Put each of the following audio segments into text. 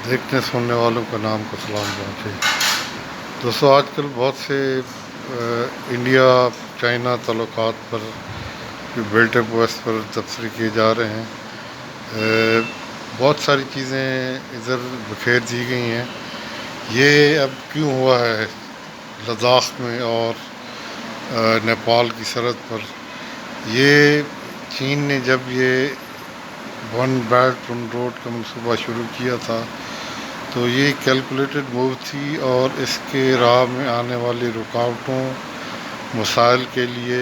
دیکھنے سننے والوں کا نام کو سلام پہنچے۔ دوستو آج کل بہت سے انڈیا چائنا تعلقات پر بیلٹ آف ویسٹ پر تبصرے کیے جا رہے ہیں۔ بہت ساری چیزیں ادھر بکھیر دی گئی ہیں۔ یہ اب کیوں ہوا ہے لداخ میں اور نیپال کی سرحد پر؟ یہ چین نے جب یہ ون بیلٹ ون روڈ کا منصوبہ شروع کیا تھا تو یہ کیلکولیٹڈ موو تھی اور اس کے راہ میں آنے والی رکاوٹوں مسائل کے لیے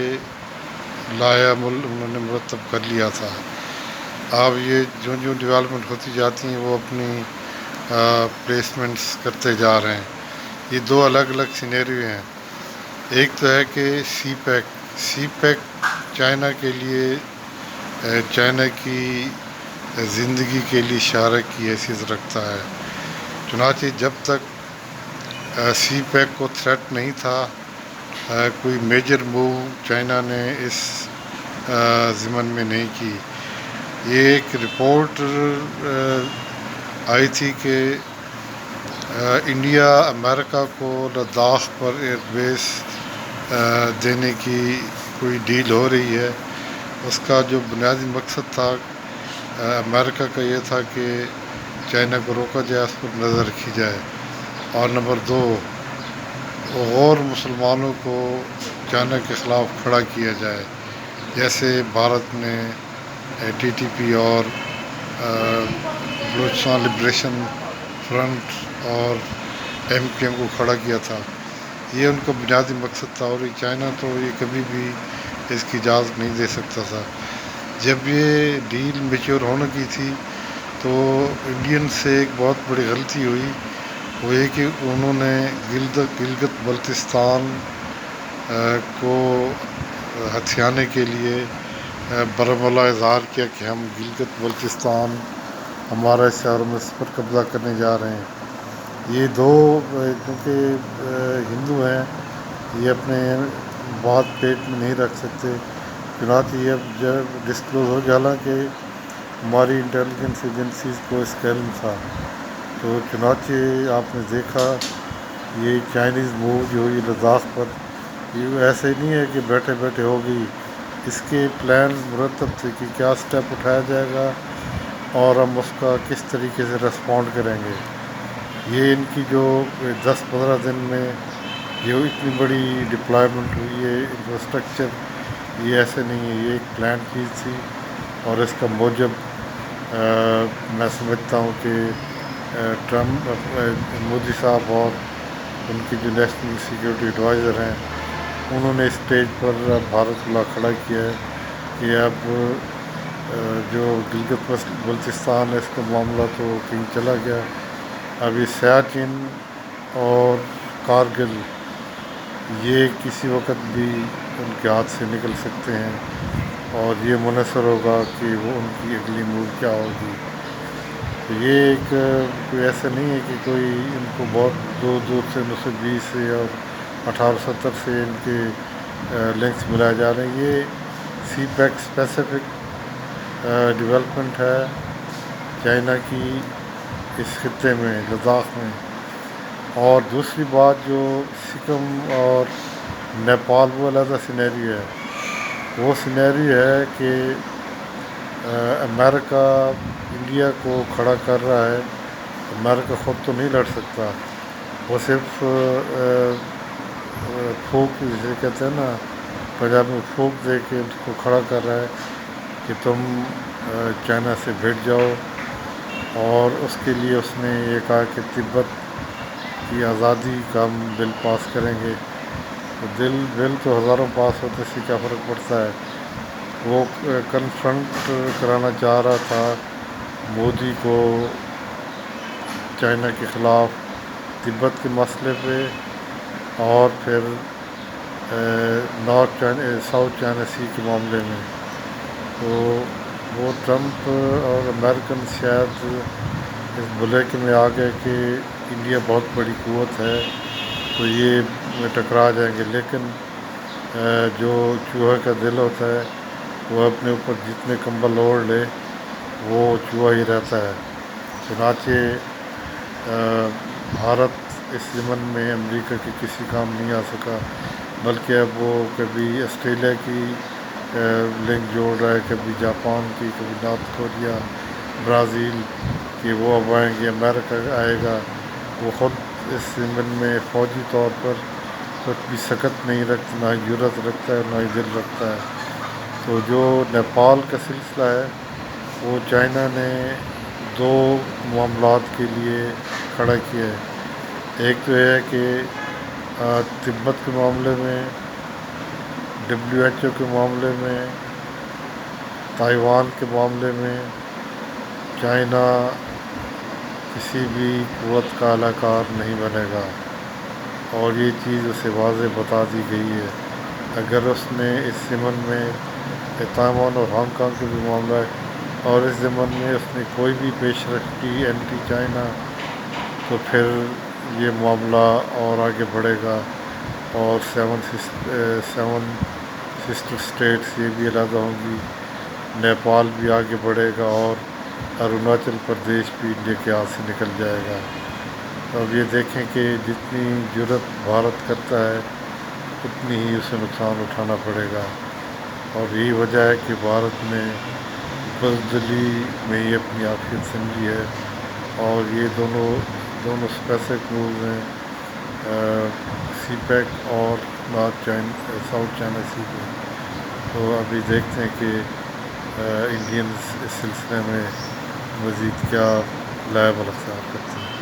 لائحہ انہوں نے مرتب کر لیا تھا۔ اب یہ جو ڈیولپمنٹ ہوتی جاتی ہیں وہ اپنی پلیسمنٹس کرتے جا رہے ہیں۔ یہ دو الگ الگ سینیریو ہیں۔ ایک تو ہے کہ سی پیک چائنا کے لیے چائنا کی زندگی کے لیے اشارہ کی حیثیت رکھتا ہے۔ چنانچہ جب تک سی پیک کو تھریٹ نہیں تھا، کوئی میجر موو چائنا نے اس ضمن میں نہیں کی۔ یہ ایک رپورٹ آئی تھی کہ انڈیا امریکہ کو لداخ پر ایئر بیس دینے کی کوئی ڈیل ہو رہی ہے۔ اس کا جو بنیادی مقصد تھا امریکہ کا یہ تھا کہ چائنا کو روکا جائے، اس پر نظر رکھی جائے، اور نمبر 2 غور مسلمانوں کو چائنا کے خلاف کھڑا کیا جائے، جیسے بھارت نے ٹی ٹی پی اور بلوچستان لبریشن فرنٹ اور ایم کیو ایم کو کھڑا کیا تھا۔ یہ ان کا بنیادی مقصد تھا، اور چائنا تو یہ کبھی بھی اس کی اجازت نہیں دے سکتا تھا۔ جب یہ ڈیل میچور ہونے کی تھی تو انڈین سے ایک بہت بڑی غلطی ہوئی، وہ یہ کہ انہوں نے گلگت بلتستان کو ہتھیانے کے لیے برملا اظہار کیا کہ ہم گلگت بلتستان ہمارا حصہ اور ہم اس پر قبضہ کرنے جا رہے ہیں۔ یہ دو کیونکہ ہندو ہیں، یہ اپنے بات پیٹ میں نہیں رکھ سکتے، چنانچہ یہ اب جب ڈسکلوز ہو گیا، حالانکہ ہماری انٹیلیجنس ایجنسیز کو اس کا علم تھا، تو چنانچہ آپ نے دیکھا یہ چائنیز موو جو ہوئی لداخ پر، یہ ایسے ہی نہیں ہے کہ بیٹھے بیٹھے ہو گئی۔ اس کے پلان مرتب تھے کہ کیا سٹیپ اٹھایا جائے گا اور ہم اس کا کس طریقے سے رسپونڈ کریں گے۔ یہ ان کی جو 10-15 دن میں یہ اتنی بڑی ڈپلائمنٹ ہوئی ہے، انفراسٹرکچر، یہ ایسے نہیں ہے، یہ ایک پلان چیز تھی، اور اس کا موجب میں سمجھتا ہوں کہ مودی صاحب اور ان کی جو نیشنل سیکورٹی ایڈوائزر ہیں، انہوں نے اسٹیج پر بھارت کو لا کھڑا کیا ہے کہ اب جو گلگت بلتستان ہے اس کا معاملہ تو کہیں چلا گیا، ابھی سیاچن اور کارگل یہ کسی وقت بھی ان کے ہاتھ سے نکل سکتے ہیں، اور یہ منحصر ہوگا کہ وہ ان کی اگلی موو کیا ہوگی۔ تو یہ ایک کوئی ایسا نہیں ہے کہ کوئی ان کو بہت دور دور سے 1920 سے اور 1870 سے ان کے لنکس ملائے جا رہے ہیں۔ یہ سی پیک اسپیسیفک ڈیولپمنٹ ہے چائنا کی اس خطے میں، لداخ میں۔ اور دوسری بات جو سکم اور نیپال، وہ علیحدہ سینیریو ہے۔ وہ سینیریو ہے کہ امریکہ انڈیا کو کھڑا کر رہا ہے، امریکہ خود تو نہیں لڑ سکتا، وہ صرف پھونک جسے کہتے ہیں نا پنجاب میں، پھونک دے کے اس کو کھڑا کر رہا ہے کہ تم چائنا سے بھیٹ جاؤ، اور اس کے لیے اس نے یہ کہا کہ تبت کی آزادی کا ہم بل پاس کریں گے۔ تو بل تو ہزاروں پاس ہوتے، اس سے کیا فرق پڑتا ہے۔ وہ کنفرنٹ کرانا چاہ رہا تھا مودی کو چائنا کے خلاف تبت کے مسئلے پہ، اور پھر ساؤتھ چائنا سی کے معاملے میں۔ تو وہ ٹرمپ اور امریکن شاید اس بلیک میں آ گئے کہ انڈیا بہت بڑی قوت ہے تو یہ ٹکرا جائیں گے، لیکن جو چوہے کا دل ہوتا ہے وہ اپنے اوپر جتنے کمبل اوڑھ لے وہ چوہا ہی رہتا ہے۔ چنانچہ بھارت اس ضمن میں امریکہ کے کسی کام نہیں آ سکا، بلکہ اب وہ کبھی آسٹریلیا کی لنک جوڑ رہا ہے، کبھی جاپان کی، کبھی نارتھ کوریا، برازیل کہ وہ اب آئیں گے، امریکہ آئے گا۔ وہ خود اس ضمن میں فوجی طور پر کچھ بھی سکت نہیں رکھتا، نہ ہی جرت رکھتا ہے، نہ ہی دل رکھتا ہے۔ تو جو نیپال کا سلسلہ ہے وہ چائنا نے دو معاملات کے لیے کھڑا کیا ہے۔ ایک تو یہ ہے کہ تبت کے معاملے میں، WHO کے معاملے میں، تائیوان کے معاملے میں چائنا کسی بھی قوت کا اعلی کار نہیں بنے گا، اور یہ چیز اسے واضح بتا دی گئی ہے۔ اگر اس نے اس ضمن میں تائیوان اور ہانگ کانگ کے بھی معاملہ ہے اور اس ضمن میں اس نے کوئی بھی پیش رفت کی اینٹی چائنا، تو پھر یہ معاملہ اور آگے بڑھے گا، اور سیون سسٹر اسٹیٹس یہ بھی علیحدہ ہوں گی، نیپال بھی آگے بڑھے گا، اور اروناچل پردیش بھی انڈیا کے ہاتھ سے نکل جائے گا۔ اب یہ دیکھیں کہ جتنی جرت بھارت کرتا ہے اتنی ہی اسے نقصان اٹھانا پڑے گا، اور یہی وجہ ہے کہ بھارت نے بزدلی میں ہی اپنی عافیت سمجھی ہے، اور یہ دونوں اسپیسیفک مووز ہیں، سی پیک اور ساؤتھ چائنا سی میں۔ تو ابھی دیکھتے ہیں کہ انڈینز اس سلسلے میں مزید کیا لائب اختیار کرتے ہیں۔